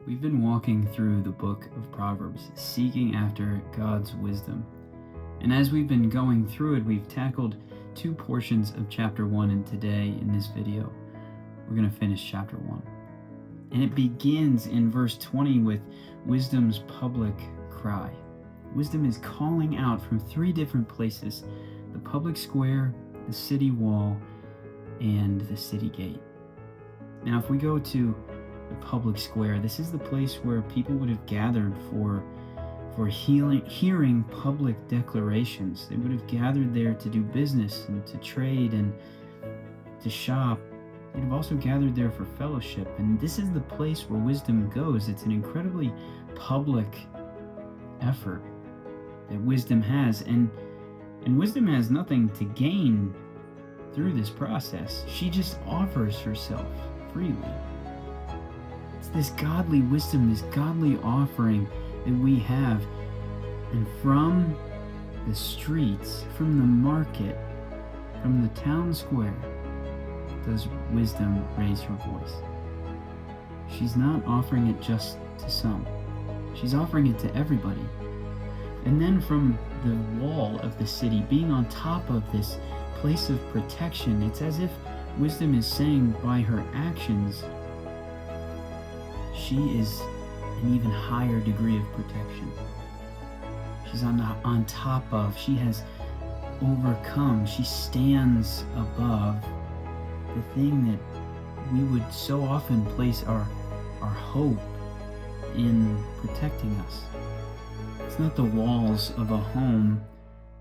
We've been walking through the book of Proverbs, seeking after God's wisdom. And as we've been going through it, we've tackled two portions of chapter 1, and today in this video, we're going to finish chapter 1. And it begins in verse 20 with wisdom's public cry. Wisdom is calling out from three different places: the public square, the city wall, and the city gate. Now, if we go to the public square, this is the place where people would have gathered for hearing public declarations. They would have gathered there to do business and to trade and to shop. They'd have also gathered there for fellowship. And this is the place where wisdom goes. It's an incredibly public effort that wisdom has. And wisdom has nothing to gain through this process. She just offers herself freely. It's this godly wisdom, this godly offering that we have. And from the streets, from the market, from the town square, does wisdom raise her voice. She's not offering it just to some. She's offering it to everybody. And then from the wall of the city, being on top of this place of protection, it's as if wisdom is saying by her actions, she is an even higher degree of protection. She's on top of, she has overcome, she stands above the thing that we would so often place our hope in protecting us. It's not the walls of a home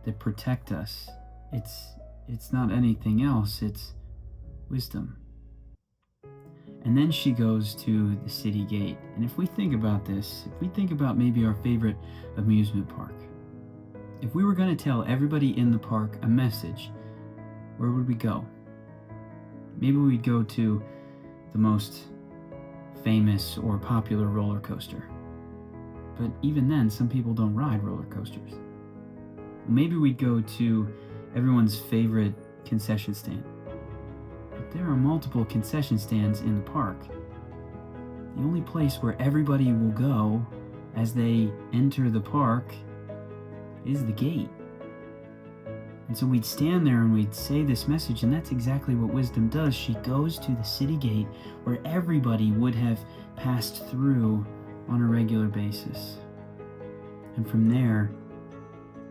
that protect us. It's not anything else. It's wisdom. And then she goes to the city gate. And if we think about this, if we think about maybe our favorite amusement park, if we were going to tell everybody in the park a message, where would we go? Maybe we'd go to the most famous or popular roller coaster. But even then, some people don't ride roller coasters. Maybe we'd go to everyone's favorite concession stand. But there are multiple concession stands in the park. The only place where everybody will go as they enter the park is the gate. And so we'd stand there and we'd say this message, and that's exactly what wisdom does. She goes to the city gate where everybody would have passed through on a regular basis. And from there,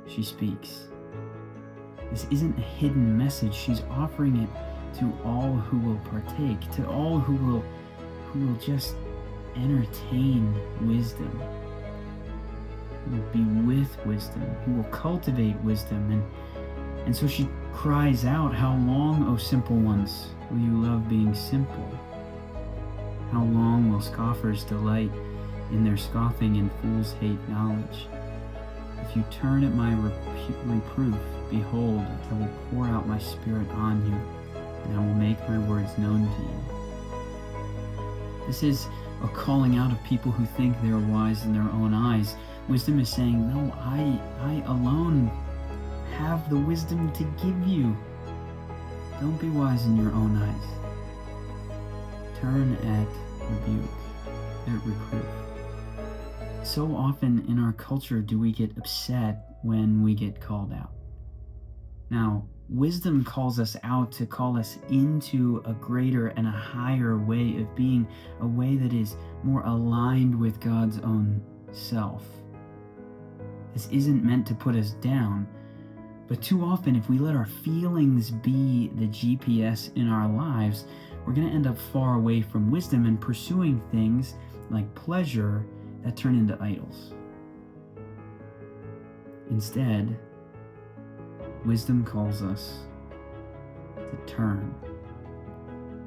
she speaks. This isn't a hidden message. She's offering it to all who will partake, to all who will just entertain wisdom, who will be with wisdom, who will cultivate wisdom. And so she cries out, "How long, O simple ones, will you love being simple? How long will scoffers delight in their scoffing and fools hate knowledge? If you turn at my reproof, behold, I will pour out my spirit on you, and I will make my words known to you." This is a calling out of people who think they are wise in their own eyes. Wisdom is saying, no, I alone have the wisdom to give you. Don't be wise in your own eyes. Turn at rebuke, at reproof. So often in our culture do we get upset when we get called out. Now, wisdom calls us out to call us into a greater and a higher way of being, a way that is more aligned with God's own self. This isn't meant to put us down, but too often if we let our feelings be the GPS in our lives, we're going to end up far away from wisdom and pursuing things like pleasure that turn into idols. Instead, wisdom calls us to turn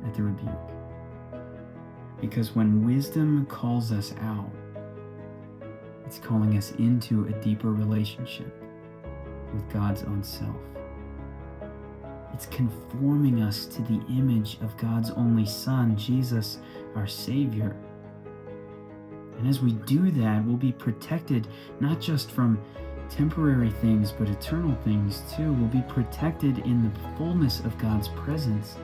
at the rebuke. Because when wisdom calls us out, it's calling us into a deeper relationship with God's own self. It's conforming us to the image of God's only Son, Jesus, our Savior. And as we do that, we'll be protected not just from temporary things, but eternal things too. We'll be protected in the fullness of God's presence.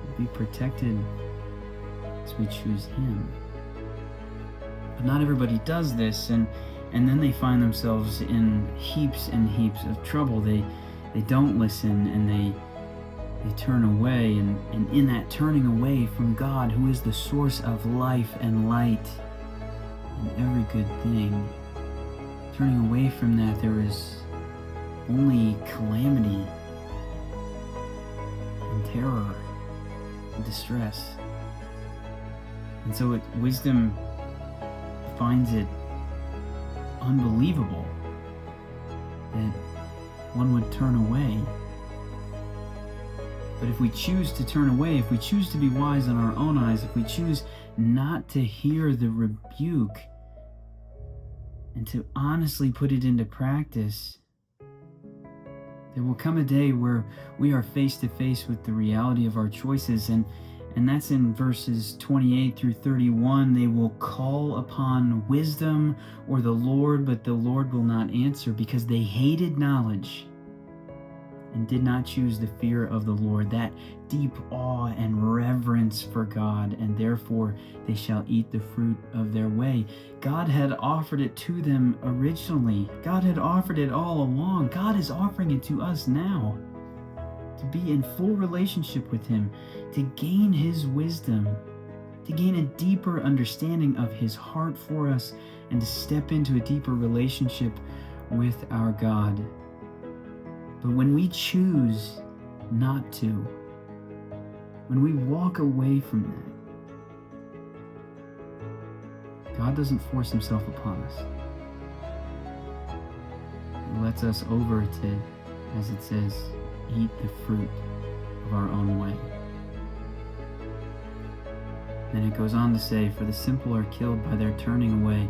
We'll be protected as we choose Him. But not everybody does this, and then they find themselves in heaps and heaps of trouble. They don't listen, and they turn away, and in that turning away from God, who is the source of life and light and every good thing, turning away from that, there is only calamity and terror and distress. And so wisdom finds it unbelievable that one would turn away. But if we choose to turn away, if we choose to be wise in our own eyes, if we choose not to hear the rebuke and to honestly put it into practice, there will come a day where we are face to face with the reality of our choices, and that's in verses 28 through 31. They will call upon wisdom or the Lord, but the Lord will not answer, because they hated knowledge and did not choose the fear of the Lord, that deep awe and reverence for God, and therefore they shall eat the fruit of their way. God had offered it to them originally. God had offered it all along. God is offering it to us now, to be in full relationship with Him, to gain His wisdom, to gain a deeper understanding of His heart for us, and to step into a deeper relationship with our God. But when we choose not to, when we walk away from that, God doesn't force Himself upon us. He lets us over to, as it says, eat the fruit of our own way. Then it goes on to say, for the simple are killed by their turning away,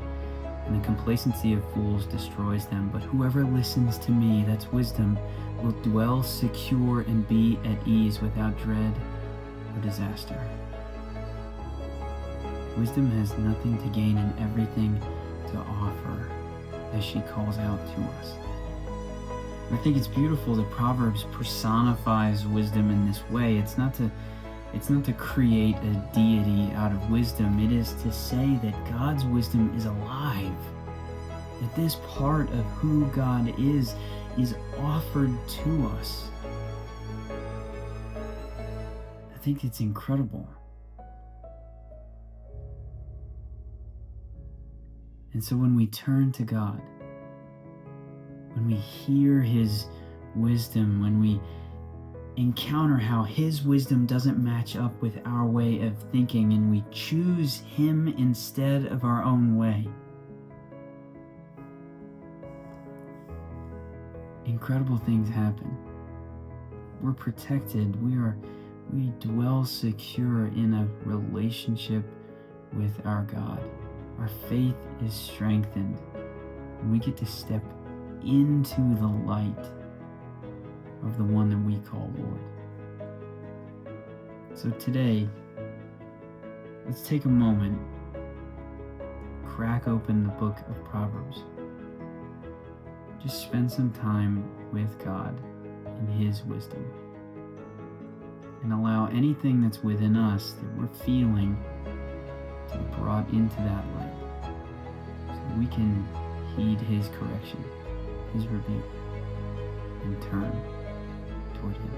and the complacency of fools destroys them. But whoever listens to me, that's wisdom, will dwell secure and be at ease without dread or disaster. Wisdom has nothing to gain and everything to offer as she calls out to us. I think it's beautiful that Proverbs personifies wisdom in this way. It's not to create a deity out of wisdom. It is to say that God's wisdom is alive. That this part of who God is offered to us. I think it's incredible. And so when we turn to God, when we hear His wisdom, when we encounter how His wisdom doesn't match up with our way of thinking, and we choose Him instead of our own way, incredible things happen. We're protected. We dwell secure in a relationship with our God. Our faith is strengthened, and we get to step into the light of the one that we call Lord. So today, let's take a moment, crack open the book of Proverbs. Just spend some time with God in His wisdom, and allow anything that's within us that we're feeling to be brought into that light, so we can heed His correction, His rebuke, and turn toward Him.